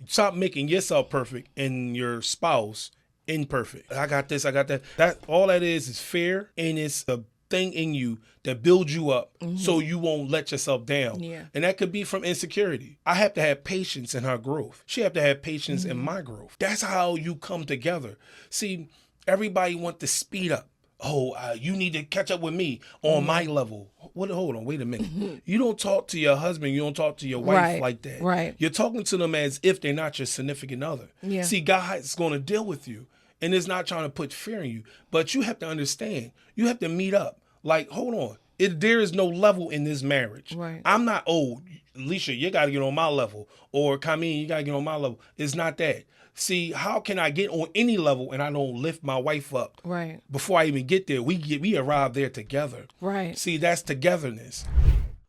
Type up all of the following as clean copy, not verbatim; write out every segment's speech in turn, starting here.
Stop making yourself perfect and your spouse imperfect. I got this, I got that. That all that is fear, and it's a thing in you that builds you up so you won't let yourself down. Yeah. And that could be from insecurity. I have to have patience in her growth. She have to have patience in my growth. That's how you come together. See, everybody want to speed up. Oh, you need to catch up with me on my level. Hold on, wait a minute. You don't talk to your husband, you don't talk to your wife Right, like that. right. You're talking to them as if they're not your significant other. Yeah. See, God is going to deal with you, and it's not trying to put fear in you. But you have to understand, you have to meet up. Like, hold on. There is no level in this marriage. Right. I'm not, oh, Alicia, you got to get on my level. Or, Camille, you got to get on my level. It's not that. See, how can I get on any level and I don't lift my wife up? Right. Before I even get there, we arrive there together. Right. See, that's togetherness.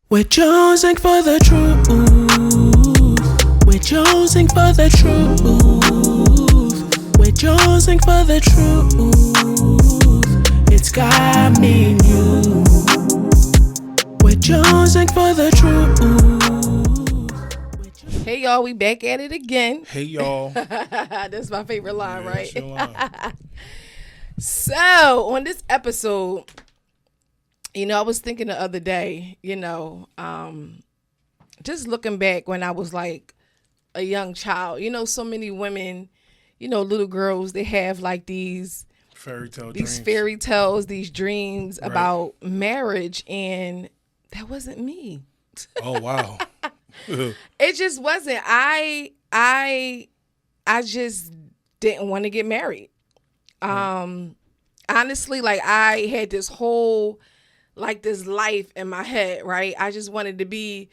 We're chosen for the truth. We're chosen for the truth. We're chosen for the truth. It's God, me, and you. We're chosen for the truth. Hey y'all, we back at it again. Hey, y'all. That's my favorite line, Yeah, right? that's your line. So on this episode, I was thinking the other day, just looking back when I was like a young child. So many women, little girls, they have like these Fairy tale these dreams. fairy tales, these dreams Right. about marriage, and that wasn't me. Oh, wow. It just wasn't. I just didn't want to get married. Honestly, like I had this whole this life in my head, right? I just wanted to be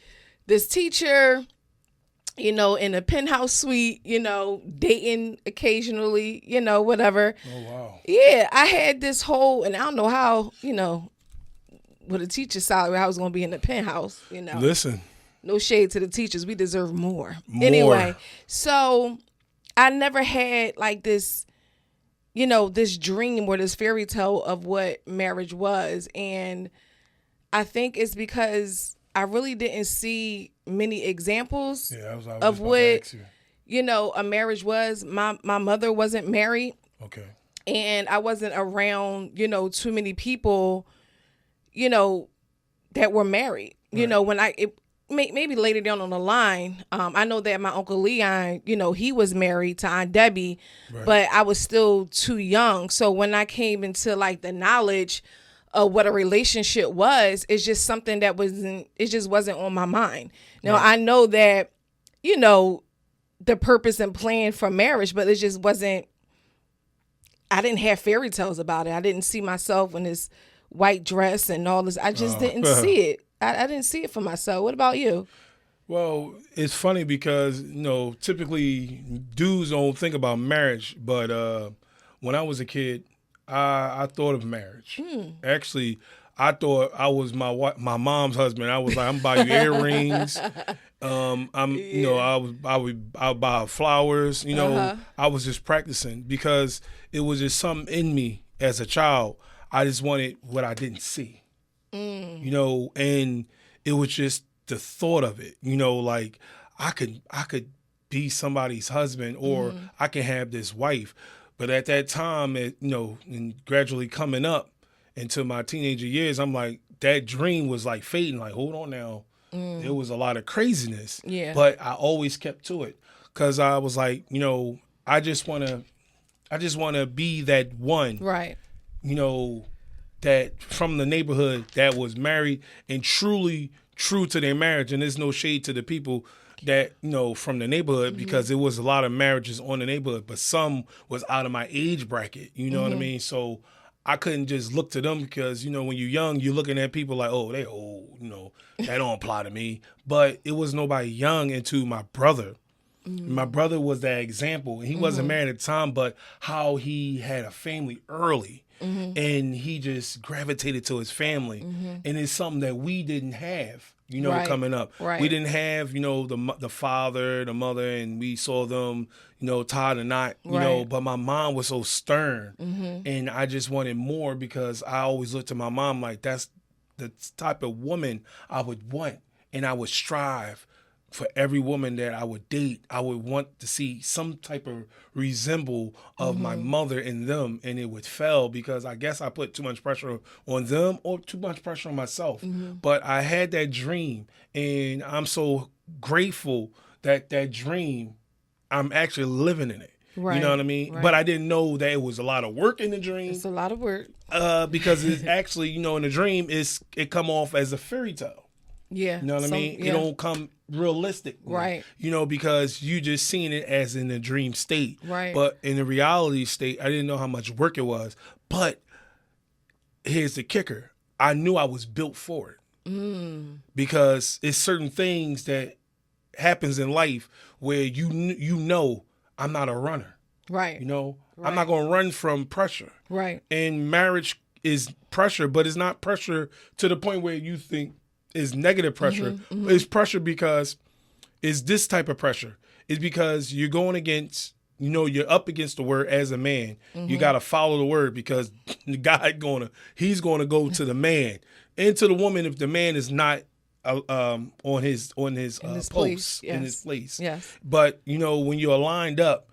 this teacher, in a penthouse suite, dating occasionally, whatever. Oh, wow. Yeah, I had this whole, and I don't know how, with a teacher's salary, I was going to be in the penthouse, Listen. No shade to the teachers. We deserve more. More. Anyway, so I never had like this, this dream or this fairy tale of what marriage was. And I think it's because I really didn't see many examples Yeah, I was of about to what, ask you. A marriage was. My mother wasn't married. Okay. And I wasn't around, too many people, that were married. Right. Maybe later down on the line, I know that my Uncle Leon, he was married to Aunt Debbie, Right. but I was still too young. So when I came into like the knowledge of what a relationship was, it's just something that wasn't on my mind. Now, Right. I know that, the purpose and plan for marriage, but it just wasn't, I didn't have fairy tales about it. I didn't see myself in this white dress and all this. I just didn't see it. I didn't see it for myself. What about you? Well, it's funny because, typically dudes don't think about marriage, but when I was a kid, I thought of marriage. Actually, I thought I was my mom's husband. I was like, I'm buy you earrings. I would buy flowers. I was just practicing because it was just something in me as a child. I just wanted what I didn't see. And it was just the thought of it, like I could be somebody's husband or I can have this wife. But at that time, and gradually coming up into my teenager years, I'm like, that dream was like fading, like, hold on now. It was a lot of craziness. Yeah. But I always kept to it because I was like, I just want to be that one. Right. That from the neighborhood that was married and truly true to their marriage. And there's no shade to the people that, from the neighborhood because there was a lot of marriages on the neighborhood, but some was out of my age bracket. You know what I mean? So I couldn't just look to them because, when you're young, you're looking at people like, oh, they old, that don't apply to me. But it was nobody young into my brother. My brother was that example. And he wasn't married at the time, but how he had a family early. And he just gravitated to his family. And it's something that we didn't have, Right. coming up. Right. We didn't have, the father, the mother, and we saw them, tied a knot, Right. but my mom was so stern. And I just wanted more because I always looked to my mom like that's the type of woman I would want. And I would strive for every woman that I would date, I would want to see some type of resemble of my mother in them, and it would fail because I guess I put too much pressure on them or too much pressure on myself. But I had that dream, and I'm so grateful that dream, I'm actually living in it. Right. You know what I mean? Right. But I didn't know that it was a lot of work in the dream. It's a lot of work. Because it's actually, you know, in the dream, it come off as a fairy tale. Yeah. You know what I mean? Yeah. It don't come realistic. Right. You know, because you just seen it as in the dream state. Right. But in the reality state, I didn't know how much work it was. But here's the kicker. I knew I was built for it. Because it's certain things that happens in life where you know I'm not a runner. Right. You know, Right. I'm not going to run from pressure. Right. And marriage is pressure, but it's not pressure to the point where you think is negative pressure. It's pressure because it's this type of pressure. It's because you're going against, you know, you're up against the word as a man. You got to follow the word because the guy he's going to go to the man and to the woman if the man is not on his place, post yes. in his place. Yes. But you know, when you're lined up,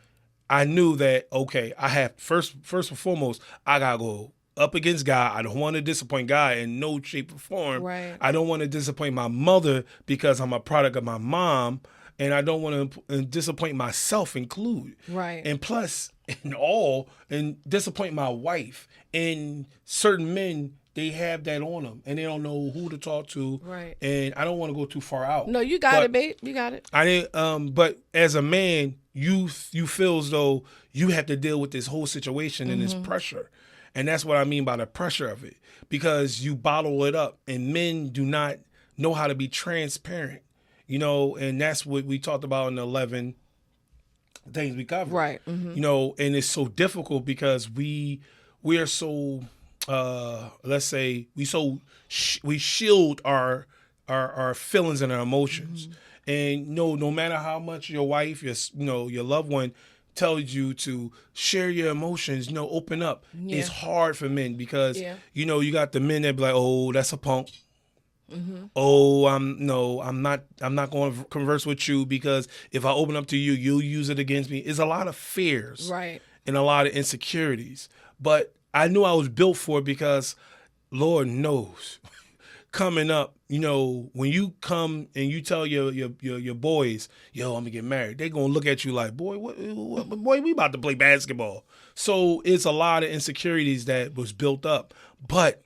I knew that okay, I have first and foremost, I gotta go up against God. I don't want to disappoint God in no shape or form. Right. I don't want to disappoint my mother because I'm a product of my mom, and I don't want to disappoint myself included. Right. And plus, and disappoint my wife. And certain men, they have that on them, and they don't know who to talk to. Right. And I don't want to go too far out. No, you got it, babe. You got it. I didn't. But as a man, you feel as though you have to deal with this whole situation and this pressure, and that's what I mean by the pressure of it, because you bottle it up, and men do not know how to be transparent, you know, and that's what we talked about in the 11 things we covered, Right. You know, and it's so difficult because we are so let's say we shield our feelings and our emotions. And no matter how much your wife, your loved one tells you to share your emotions, open up. Yeah. It's hard for men because Yeah. you got the men that be like, oh, that's a punk. Oh, I'm not going to converse with you because if I open up to you, you'll use it against me. It's a lot of fears, Right. and a lot of insecurities. But I knew I was built for it because Lord knows, coming up, when you come and you tell your boys, yo, I'm gonna get married, they gonna look at you like, boy, boy, we about to play basketball. So it's a lot of insecurities that was built up. But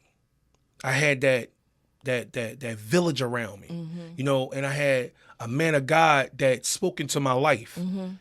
I had that village around me, and I had a man of God that spoke into my life, and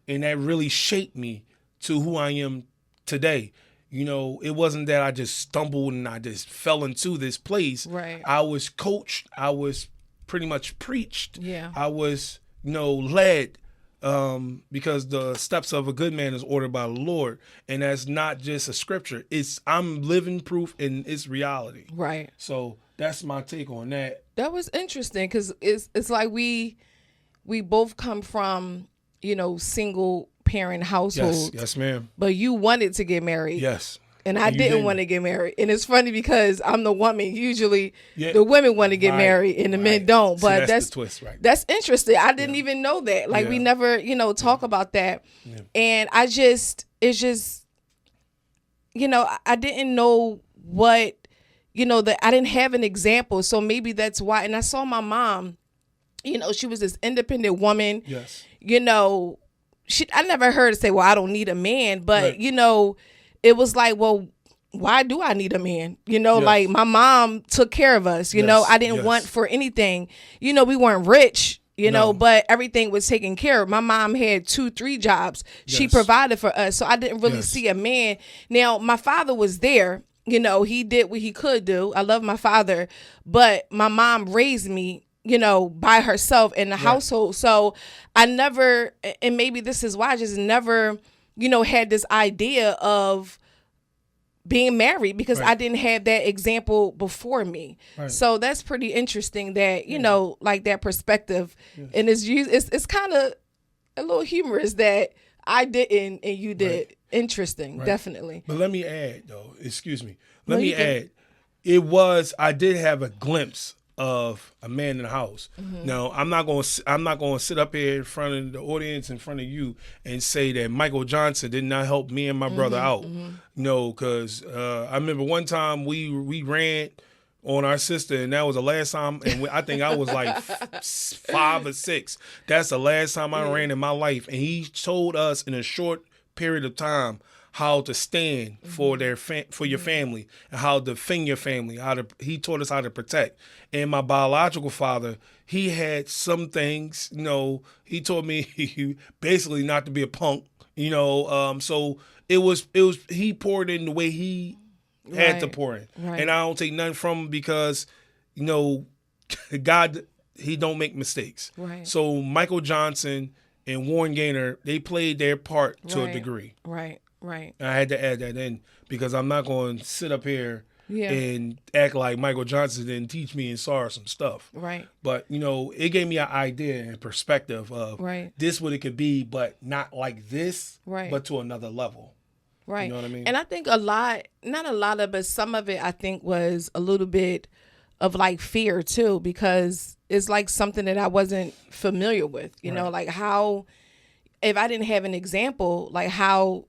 that really shaped me to who I am today. It wasn't that I just stumbled and I just fell into this place. Right. I was coached. I was pretty much preached. Yeah. I was, led, because the steps of a good man is ordered by the Lord. And that's not just a scripture. I'm living proof in its reality. Right. So that's my take on that. That was interesting because it's like we both come from, single parent households. Yes, ma'am. But you wanted to get married. Yes. And I didn't want to get married. And it's funny because I'm the woman. Usually the women want to get Right, married and the men right. don't. See, But that's the twist, right? That's interesting. I didn't even know that. Like we never, talk about that. Yeah. And I didn't know what, that I didn't have an example. So maybe that's why. And I saw my mom, she was this independent woman. Yes. I never heard her say, well, I don't need a man. But, right. It was like, well, why do I need a man? Yes. Like my mom took care of us, yes. I didn't want for anything. We weren't rich, No. but everything was taken care of. My mom had 2-3 jobs. Yes. She provided for us. So I didn't really Yes. see a man. Now, my father was there. He did what he could do. I love my father. But my mom raised me, by herself in the household. So I never, and maybe this is why I just never, had this idea of being married because right. I didn't have that example before me. Right. So that's pretty interesting that, like that perspective. Yes. And it's kind of a little humorous that I didn't and you did. Right. Interesting, right. Definitely. But let me add, though, excuse me. Let me add, I did have a glimpse of a man in the house. Now, I'm not going to sit up here in front of the audience, in front of you, and say that Michael Johnson did not help me and my brother out. No, because I remember one time we ran on our sister, and that was the last time. And I think I was like 5 or 6. That's the last time I ran in my life. And he told us in a short period of time how to stand for for your family, and how to defend your family. He taught us how to protect. And my biological father, he had some things. He taught me basically not to be a punk. So it was he poured in the way he had to pour in, and I don't take nothing from him because God, he don't make mistakes. Right. So Michael Johnson and Warren Gaynor, they played their part to a degree. Right. And I had to add that in because I'm not going to sit up here and act like Michael Johnson didn't teach me and saw some stuff. Right. But, it gave me an idea and perspective of this what it could be, but not like this, but to another level. Right. You know what I mean? And I think not a lot of, but some of it I think was a little bit of like fear too, because it's like something that I wasn't familiar with, like how, if I didn't have an example, like how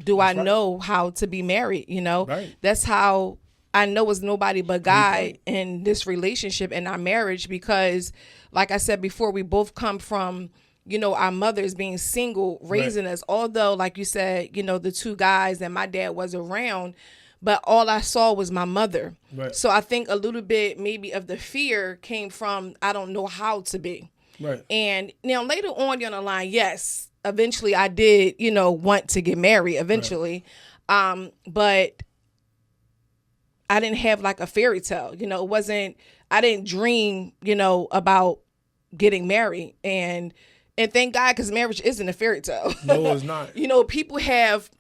do I know how to be married? Right. That's how I know it's nobody but God in this relationship and our marriage, because like I said before, we both come from, our mothers being single, raising us, although like you said, the 2 guys and my dad was around, but all I saw was my mother. Right. So I think a little bit maybe of the fear came from, I don't know how to be. Right. And now later on down the line, yes, eventually I did, want to get married eventually. But I didn't have like a fairy tale, it wasn't, I didn't dream, about getting married, and thank God, because marriage isn't a fairy tale. No, it's not. People have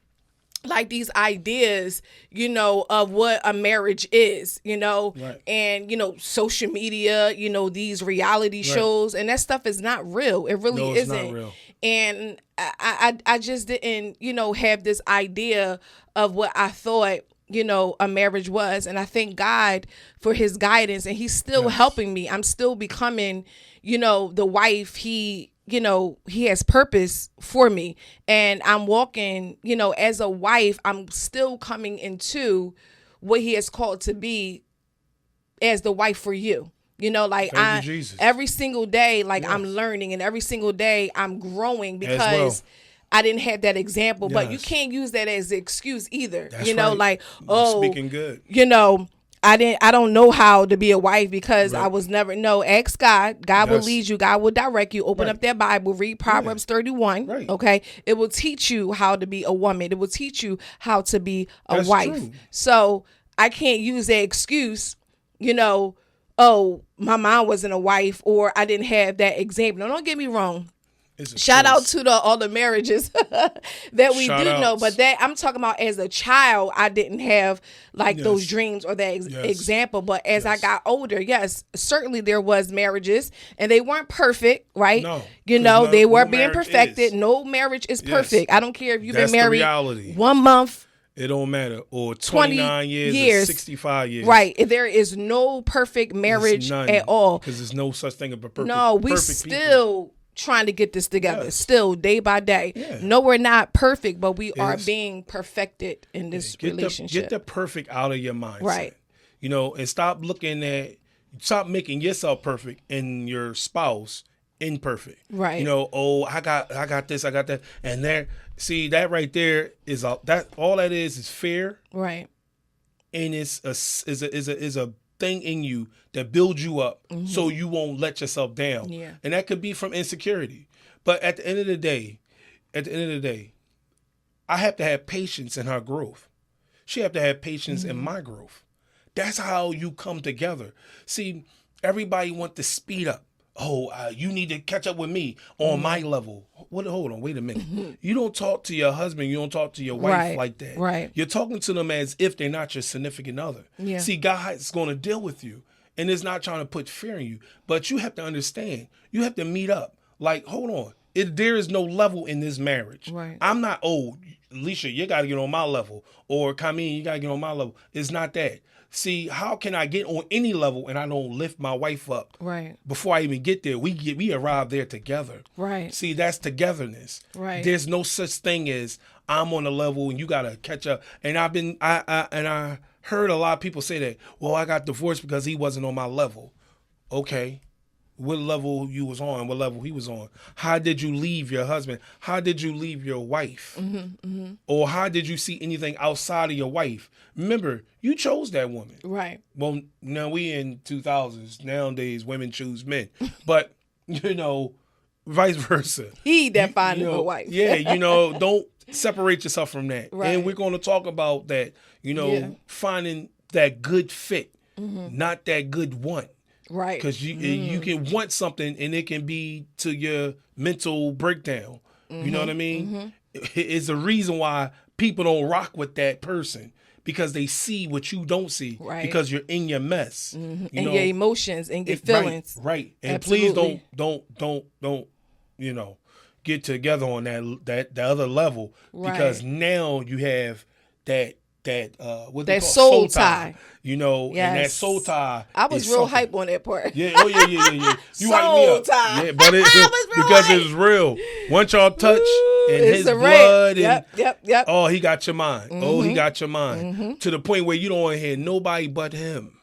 like these ideas, of what a marriage is, and, social media, these reality shows, and that stuff is not real. It really it's isn't. not real. And I just didn't, have this idea of what I thought, a marriage was. And I thank God for his guidance, and he's still helping me. I'm still becoming, the wife he has purpose for me, and I'm walking, as a wife, I'm still coming into what he has called to be as the wife for you. Like every single day, like I'm learning, and every single day I'm growing because I didn't have that example, but you can't use that as an excuse either. That's right. Like, You're speaking good. I don't know how to be a wife because I was never, ask God. God will lead you. God will direct you. Open up that Bible, read Proverbs 31. Right. Okay. It will teach you how to be a woman. It will teach you how to be a wife. True. So I can't use that excuse, oh, my mom wasn't a wife, or I didn't have that example. Now, don't get me wrong. Shout out to all the marriages that we do know, but that I'm talking about as a child, I didn't have like those dreams or that example. But as I got older, yes, certainly there was marriages, and they weren't perfect, right? No, they were being perfected. No marriage is perfect. I don't care if you've been married 1 month. It don't matter. Or 29 years, or 65 years. Right. There is no perfect marriage at all. Because there's no such thing as a perfect No, we still trying to get this together, still day by day. No, we're not perfect, but we are being perfected in this relationship. Get the perfect out of your mindset. Right. And stop making yourself perfect and your spouse imperfect. Right. I got this, I got that. And that right there is that all that is fear. Right. And it's a thing in you that builds you up so you won't let yourself down. Yeah. And that could be from insecurity. But at the end of the day, I have to have patience in her growth. She have to have patience in my growth. That's how you come together. See, everybody want to speed up. Oh, you need to catch up with me on my level. Hold on, wait a minute. You don't talk to your husband, you don't talk to your wife like that. Right. You're talking to them as if they're not your significant other. Yeah. See, God is going to deal with you, and it's not trying to put fear in you. But you have to understand, you have to meet up. Like, hold on. There is no level in this marriage. Right. I'm not, Alicia, you got to get on my level. Or, Camille, you got to get on my level. It's not that. see, how can I get on any level and I don't lift my wife up? Right. Before I even get there, we arrive there together. Right. See, that's togetherness. Right. There's no such thing as I'm on a level and you gotta catch up. And I heard a lot of people say that, well, I got divorced because he wasn't on my level. Okay. What level you was on, what level he was on. How did you leave your husband? How did you leave your wife? Or how did you see anything outside of your wife? Remember, you chose that woman. Right. Well, now we in 2000s. Nowadays, women choose men. But, vice versa. He that findeth a wife. Yeah, don't separate yourself from that. Right. And we're going to talk about that, finding that good fit, not that good want. Right. Because you can want something and it can be to your mental breakdown. You know what I mean? It's a reason why people don't rock with that person, because they see what you don't see. Right. Because you're in your mess. And your emotions and your feelings. Right. And Absolutely. please don't get together on that other level. Right. Because now you have that what they That call soul tie. and that Yes. soul tie. I was is real something. hype on that part. Yeah, You Soul hyped me up. tie. Yeah, but I was real because hype. it's real. Once y'all touch and It's his a blood wrap. and Yep. oh, he got your mind. Oh, he got your mind. To the point where you don't want to hear nobody but him.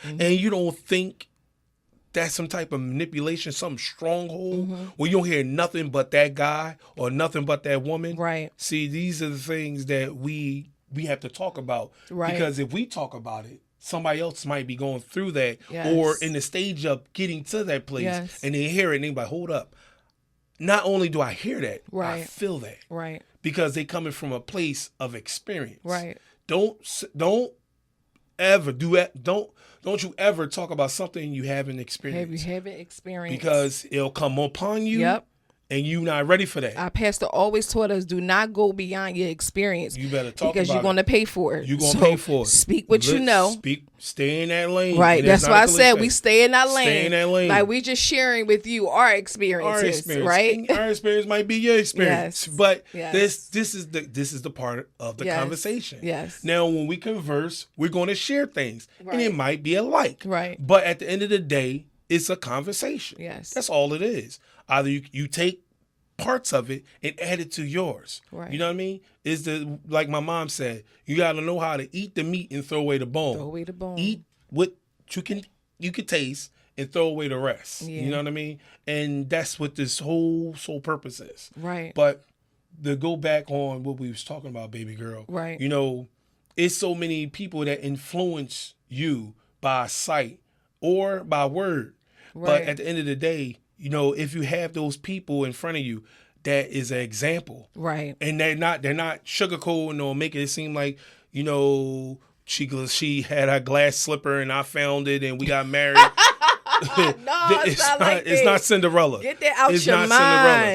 And you don't think that's some type of manipulation, some stronghold where you don't hear nothing but that guy or nothing but that woman. Right. See, these are the things that we have to talk about. Right. Because if we talk about it, somebody else might be going through that Yes. or in the stage of getting to that place. Yes. And they hear it and they be like, hold up. Not only do I hear that, I Right. feel that. Right. Because they coming from a place of experience. Right. Don't ever do that. Don't you ever talk about something you haven't experienced. Haven't experienced. Because it'll come upon you. Yep. And you not ready for that. Our pastor always taught us, do not go beyond your experience. You better talk because about you're going to pay for it. You're going to pay for it. Speak what you know. Stay in that lane. Right. And That's it's why not I a said cliche. we stay in that lane. Stay in that lane. Like we just sharing with you our experiences. Our experience, right? Our experience might be your experience, Yes. but Yes. this is the part of the Yes. conversation. Yes. Now, when we converse, we're going to share things, and Right. it might be alike. Right. But at the end of the day, it's a conversation. Yes. That's all it is. Either you take parts of it and add it to yours. Right. You know what I mean? Is like my mom said, you got to know how to eat the meat and throw away the bone. Throw away the bone. Eat what you can taste and throw away the rest. Yeah. You know what I mean? And that's what this whole sole purpose is. Right. But to go back on what we was talking about, baby girl. Right. It's so many people that influence you by sight or by word. Right. But at the end of the day, if you have those people in front of you, that is an example. Right. And they're not sugarcoating or making it seem like, she had her glass slipper and I found it and we got married. It's not Cinderella. Get that out It's your not mind.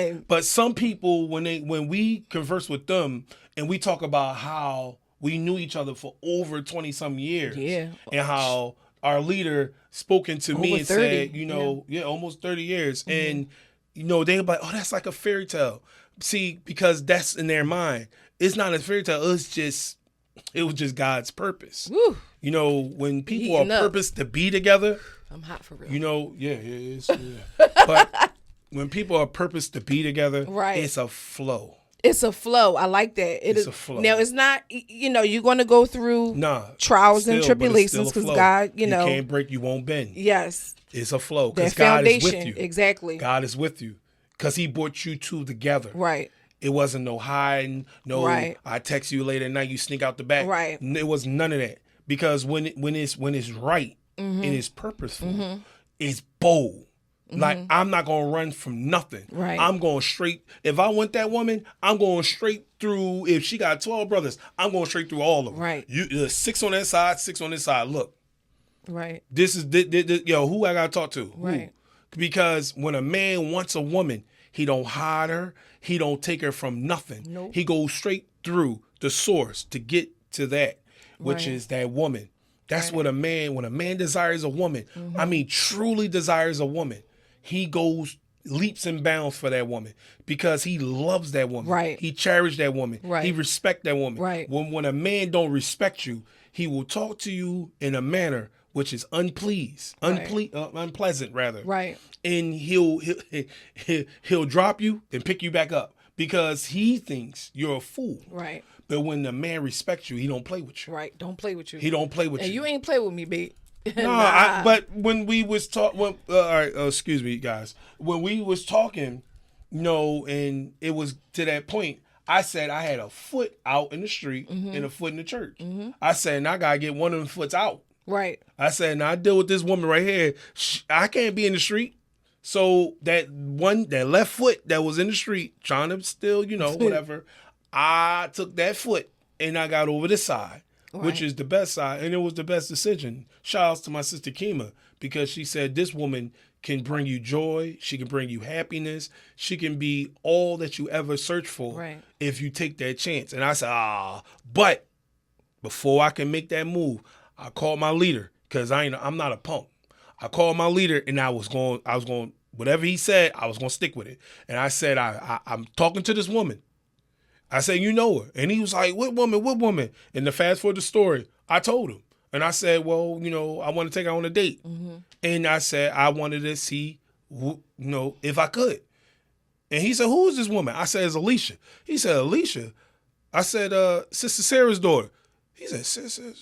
Cinderella. But some people, when we converse with them and we talk about how we knew each other for over 20 some years. Yeah. And how our leader spoken to me Over and 30, said, almost 30 years. And, they're like, oh, that's like a fairy tale. See, because that's in their mind. It's not a fairy tale. It was just God's purpose. Woo. When people Heating are up. purposed to be together, I'm hot for real. yeah. But when people are purposed to be together, Right. it's a flow. It's a flow. I like that. It's a flow. Now, it's not, you're going to go through trials and still, but it's tribulations still a because flow. God, You can't break, you won't bend. Yes. It's a flow because That God is foundation. with you. Exactly. God is with you because he brought you two together. Right. It wasn't no hiding, no Right. I text you later at night, you sneak out the back. Right. It was none of that. Because when it's right and it's purposeful, it's bold. Like I'm not gonna run from nothing. Right. I'm going straight. If I want that woman, I'm going straight through. If she got 12 brothers, I'm going straight through all of them. Right. You 6 on that side, 6 on this side. Look, Right. this is who I gotta talk to. Who? Right. Because when a man wants a woman, he don't hide her. He don't take her from nothing. Nope. He goes straight through the source to get to that, which Right. is that woman. That's Right. what when a man desires a woman, I mean truly desires a woman, he goes leaps and bounds for that woman because he loves that woman. Right. He cherished that woman. Right. He respect that woman. Right. When a man don't respect you, he will talk to you in a manner which is unpleasant rather. Right. And he'll drop you and pick you back up because he thinks you're a fool. Right. But when the man respects you, he don't play with you. Right. Don't play with you. He don't play with and you. And you ain't play with me, babe. No, but when we was talking, excuse me, guys. When we was talking, and it was to that point, I said I had a foot out in the street and a foot in the church. Mm-hmm. I said, and I gotta get one of them foots out. Right. I said, now I deal with this woman right here. I can't be in the street. So that left foot that was in the street trying to still, whatever, I took that foot and I got over this side. Right. Which is the best side, and it was the best decision. Shout outs to my sister Kima, because she said this woman can bring you joy, she can bring you happiness, she can be all that you ever search for if you take that chance. And I said, but before I can make that move, I called my leader, because I'm not a punk. I called my leader, and I was going, whatever he said, I was going to stick with it. And I said, I'm talking to this woman. I said, you know her. And he was like, what woman? And to fast forward the story, I told him. And I said, well, I want to take her on a date. Mm-hmm. And I said, I wanted to see, if I could. And he said, who is this woman? I said, it's Alicia. He said, Alicia? I said, Sister Sarah's daughter. He said, Sister.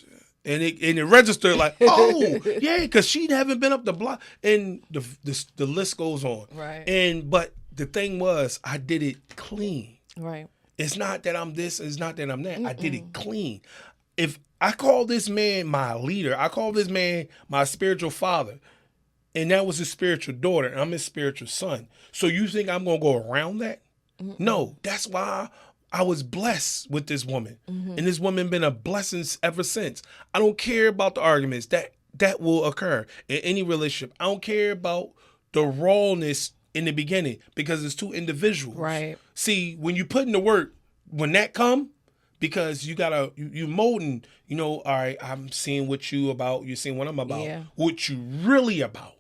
And it registered like, oh, yeah, because she haven't been up the block. And the list goes on. Right. But the thing was, I did it clean. Right. It's not that I'm this, it's not that I'm that. I did it clean. If I call this man my leader, I call this man my spiritual father, and that was his spiritual daughter, and I'm his spiritual son. So you think I'm going to go around that? No, that's why I was blessed with this woman. And this woman been a blessing ever since. I don't care about the arguments that will occur in any relationship. I don't care about the rawness in the beginning, because it's two individuals. Right. See, when you put in the work, when that come, because you molding, all right, I'm seeing what you about, you're seeing what I'm about, what you really about.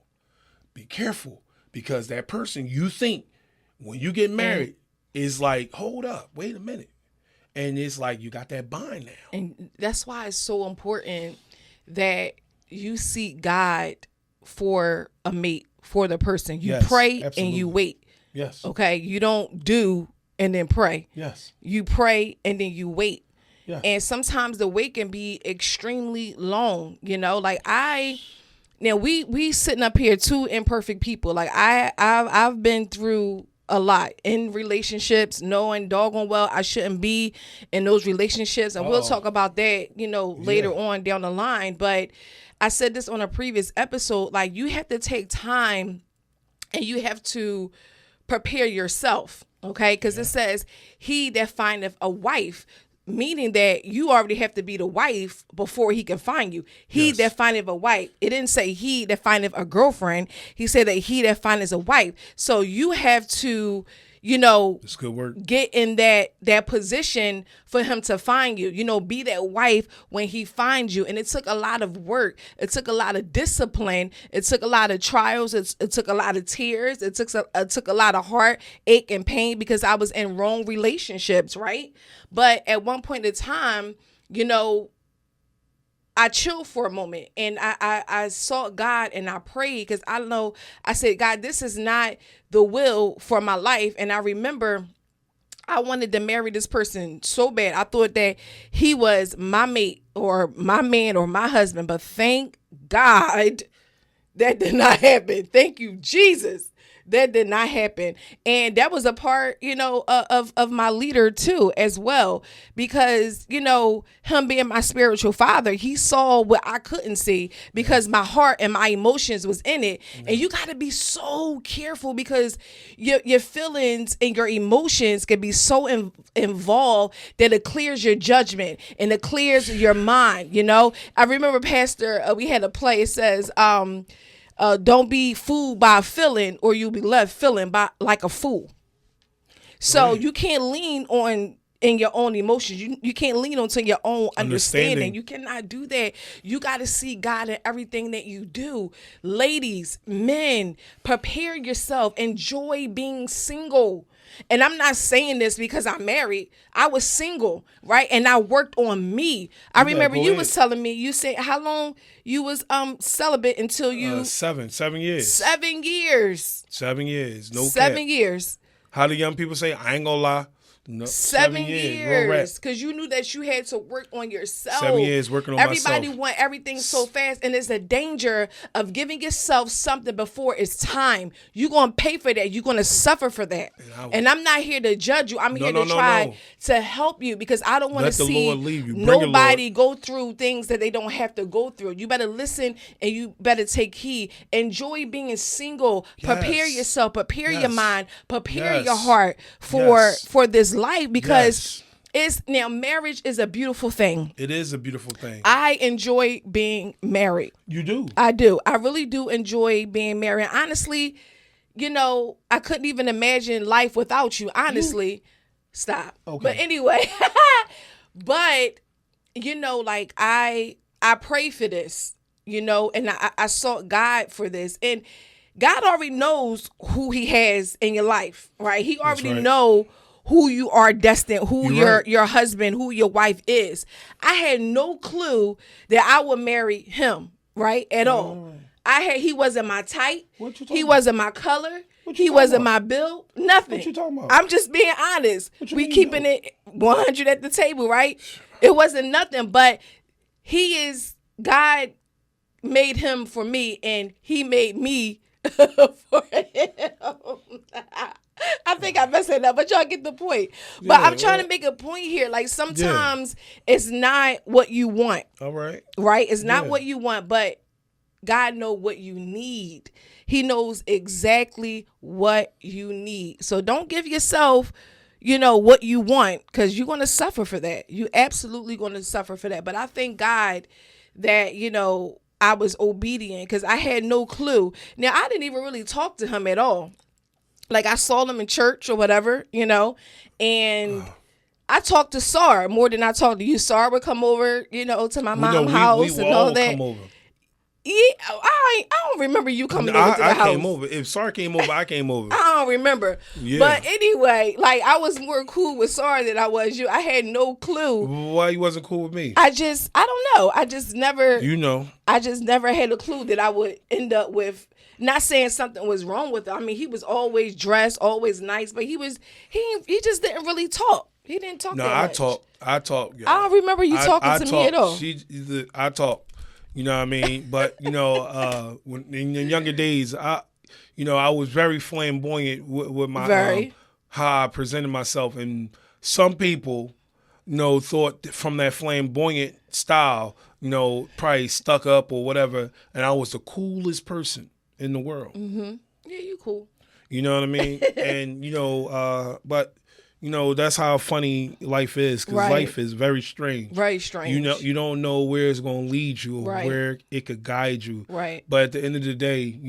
Be careful, because that person you think when you get married is like, hold up, wait a minute. And it's like, you got that bind now. And that's why it's so important that you seek God for a mate, for the person. You pray absolutely. And you wait. Yes. Okay. You don't do and then pray. Yes. You pray and then you wait. Yes. And sometimes the wait can be extremely long. Like now we sitting up here, two imperfect people. Like I've been through a lot in relationships, knowing doggone well I shouldn't be in those relationships, and we'll talk about that later on down the line. But I said this on a previous episode, like, you have to take time and you have to prepare yourself, okay? Because it says, he that findeth a wife, meaning that you already have to be the wife before he can find you. He that findeth a wife. It didn't say he that findeth a girlfriend. He said that he that findeth a wife. So you have to, that's good word. Get in that position for him to find you. Be that wife when he finds you. And it took a lot of work. It took a lot of discipline. It took a lot of trials. It took a lot of tears. It took a lot of heartache and pain, because I was in wrong relationships, right? But at one point in time, I chilled for a moment, and I sought God, and I prayed, because I said, God, this is not the will for my life. And I remember I wanted to marry this person so bad. I thought that he was my mate or my man or my husband, but thank God that did not happen. Thank you, Jesus. That did not happen. And that was a part, of my leader too, as well, because, him being my spiritual father, he saw what I couldn't see, because my heart and my emotions was in it. Mm-hmm. And you got to be so careful, because your feelings and your emotions can be so involved that it clears your judgment and it clears your mind. I remember, Pastor, we had a play. It says, don't be fooled by a feeling, or you'll be left feeling like a fool. So you can't lean on in your own emotions. You can't lean onto your own understanding. Understanding. You cannot do that. You got to see God in everything that you do. Ladies, men, prepare yourself. Enjoy being single. And I'm not saying this because I'm married. I was single, right? And I worked on me. I remember you was telling me, you said how long you was celibate until you 7 years. 7 years. 7 years. No 7 cap. years. How the young people say, I ain't gonna lie. No, 7 Real years, rap. because you knew that you had to work on yourself. 7 years working on Everybody myself. want everything so fast, and it's a danger of giving yourself something before it's time. You're gonna pay for that. You're gonna suffer for that. And I'm not here to judge you. I'm here to try to help you, because I don't want to see Lord lead you. Bring it, nobody go through things that they don't have to go through. You better listen and you better take heed. Enjoy being single. Prepare yourself. Prepare your mind. Prepare your heart for this life, because it's now marriage is a beautiful thing. It is a beautiful thing. I enjoy being married. You do. I do. I really do enjoy being married. Honestly, I couldn't even imagine life without you. Honestly, stop. Okay. But anyway, but like I pray for this, and I sought God for this, and God already knows who He has in your life, right? He already know who you are destined, who your husband, who your wife is. I had no clue that I would marry him, right? At all. He wasn't my type. He wasn't my color. He wasn't my build. Nothing. What you talking about? I'm just being honest. We keeping it 100 at the table, right? It wasn't nothing, but God made him for me, and He made me for him. I think I messed it up, but y'all get the point. But I'm trying to make a point here. Like, sometimes it's not what you want. All right. Right? It's not what you want, but God knows what you need. He knows exactly what you need. So don't give yourself, what you want, because you're going to suffer for that. You absolutely going to suffer for that. But I thank God that, I was obedient, because I had no clue. Now, I didn't even really talk to him at all. Like, I saw him in church or whatever, and I talked to Sar more than I talked to you. Sar would come over, to my mom's house and all that. Come over. Yeah, I don't remember you coming over to the house. I came over. If Sar came over, I came over. I don't remember. Yeah. But anyway, like, I was more cool with Sar than I was you. I had no clue. Why you wasn't cool with me? I don't know. I just never. I just never had a clue that I would end up with. Not saying something was wrong with him. I mean, he was always dressed, always nice, but he just didn't really talk. He didn't talk that much. I talk. I don't remember you talking to me at all. I talk. You know what I mean? But, when, in younger days, I was very flamboyant with my how I presented myself. And some people, thought that from that flamboyant style, probably stuck up or whatever, and I was the coolest person in the world. Mm-hmm. Yeah, you cool. You know what I mean? And, but... that's how funny life is, because life is very strange. Very strange. You don't know where it's going to lead you or where it could guide you. Right. But at the end of the day,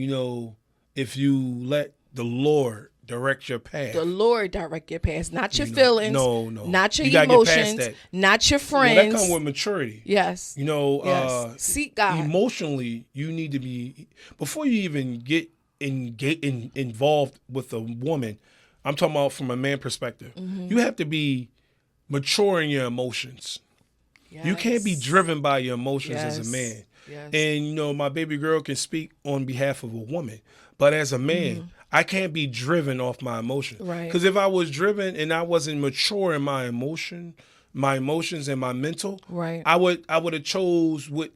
if you let the Lord direct your path. The Lord direct your path, not your feelings. No. Not your you emotions. Not your friends. That comes with maturity. Yes. Seek God. Emotionally, you need to be, before you even get involved with a woman, I'm talking about from a man perspective. Mm-hmm. You have to be mature in your emotions. Yes. You can't be driven by your emotions as a man. Yes. And, my baby girl can speak on behalf of a woman. But as a man, I can't be driven off my emotions. Right. Because if I was driven and I wasn't mature in my emotions and my mental, I would have chose what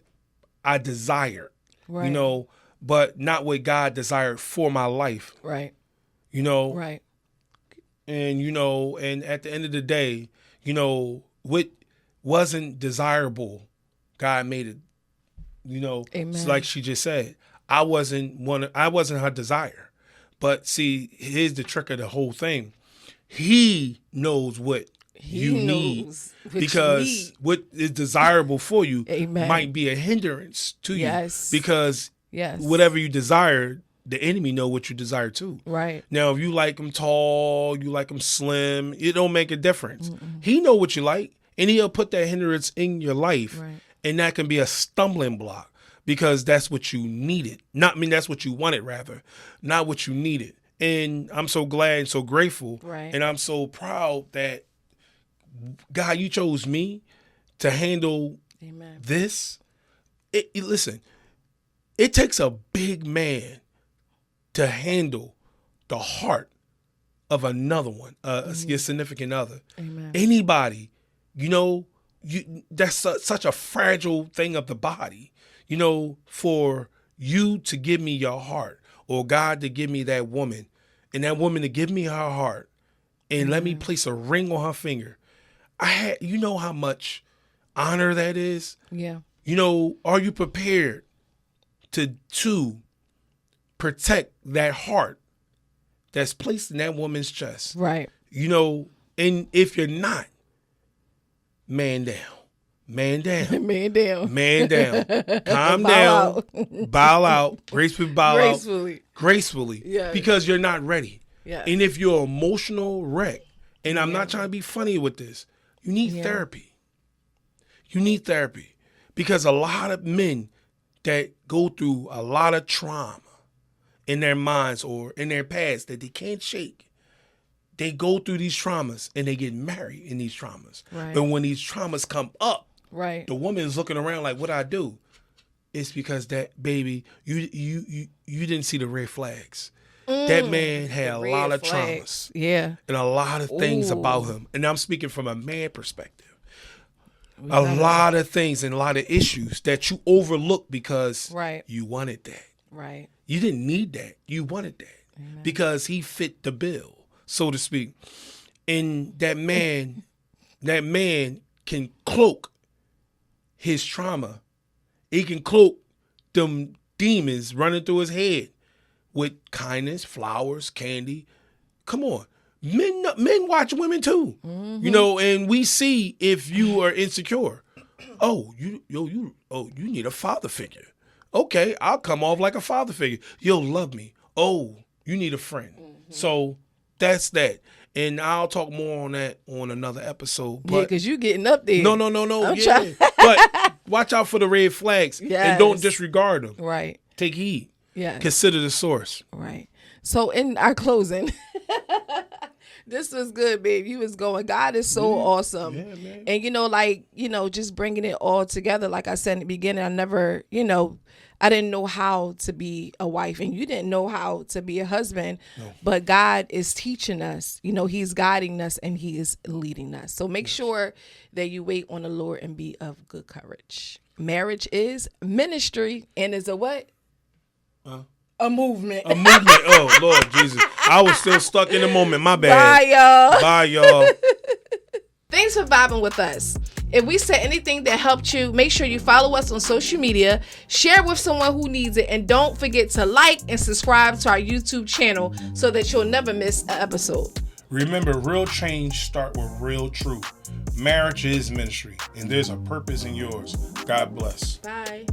I desired. Right. But not what God desired for my life. Right. Right. And, and at the end of the day, what wasn't desirable, God made it, Amen. It's like she just said, I wasn't her desire. But see, here's the trick of the whole thing. He knows what you need, because what is desirable for you Amen. might be a hindrance to you. Yes. Because whatever you desire the enemy know what you desire too. Right. Now, if you like him tall, you like him slim, it don't make a difference. He know what you like, and he'll put that hindrance in your life, Right. and that can be a stumbling block because that's what you needed. That's what you wanted, rather, not what you needed. And I'm so glad and so grateful, Right. and I'm so proud that God, you chose me to handle Amen. this. Listen, it takes a big man to handle the heart of another one, your significant other. Amen. Anybody, that's such a fragile thing of the body, for you to give me your heart, or God to give me that woman, and that woman to give me her heart, and let me place a ring on her finger. How much honor that is? Yeah. Are you prepared to protect that heart that's placed in that woman's chest? Right. And if you're not, man down. Man down. Man down. Man down. Calm Bow down. Bow out. Gracefully bow Gracefully. out. Gracefully. Yeah. Because you're not ready. Yeah. And if you're an emotional wreck, and I'm not trying to be funny with this, you need therapy. You need therapy. Because a lot of men that go through a lot of trauma in their minds or in their past that they can't shake, they go through these traumas and they get married in these traumas. Right. And when these traumas come up, Right. the woman is looking around like, what I do? It's because that baby, you didn't see the red flags. That man had a lot of traumas. Yeah. And a lot of things Ooh. about him. And I'm speaking from a man perspective. A lot of things and a lot of issues that you overlook because you wanted that. Right. You didn't need that. You wanted that because he fit the bill, so to speak. And that man can cloak his trauma. He can cloak them demons running through his head with kindness, flowers, candy. Come on. Men watch women too. And we see if you are insecure. Oh, you need a father figure. Okay, I'll come off like a father figure. You'll love me. Oh, you need a friend. So that's that. And I'll talk more on that on another episode. But because you getting up there. No. But watch out for the red flags and don't disregard them. Right. Take heed. Yeah. Consider the source. Right. So in our closing, this was good, babe. You was going, God is so awesome. Yeah, man. And, just bringing it all together. Like I said in the beginning, I never, I didn't know how to be a wife, and you didn't know how to be a husband. No. But God is teaching us, he's guiding us and he is leading us. So make sure that you wait on the Lord and be of good courage. Marriage is ministry and is a what? A movement. A movement. Oh, Lord Jesus. I was still stuck in the moment. My bad. Bye, y'all. Bye, y'all. Thanks for vibing with us. If we said anything that helped you, make sure you follow us on social media, share with someone who needs it, and don't forget to like and subscribe to our YouTube channel so that you'll never miss an episode. Remember, real change starts with real truth. Marriage is ministry, and there's a purpose in yours. God bless. Bye.